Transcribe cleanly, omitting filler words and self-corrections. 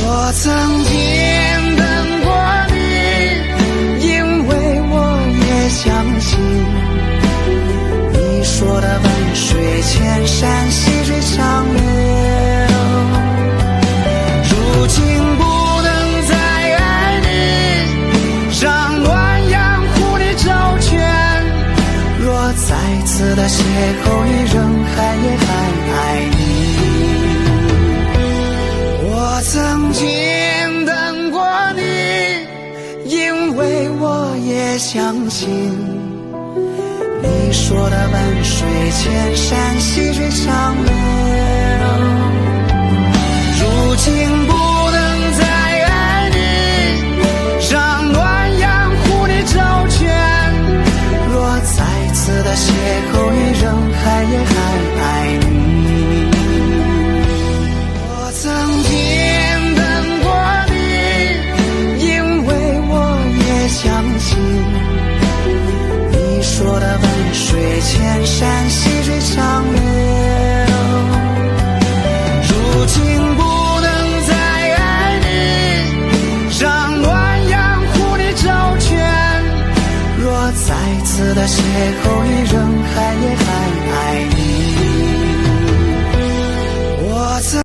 我曾经等过你，因为我也相信你说的万水千山细水长流。如今不能再爱你，让暖阳护你周全。若再次的邂逅于人海，也还爱你。我曾经等过你，因为我也相信你说的万水千山细水长流。如今不能再爱你，让暖阳护你周全。若再次的邂逅于人海，也还爱你。我曾经等过你，因为我也相信你说的万水千山细水长流。如今不能再爱你，让暖阳护你周全。若再次的邂逅于人海，也还爱你。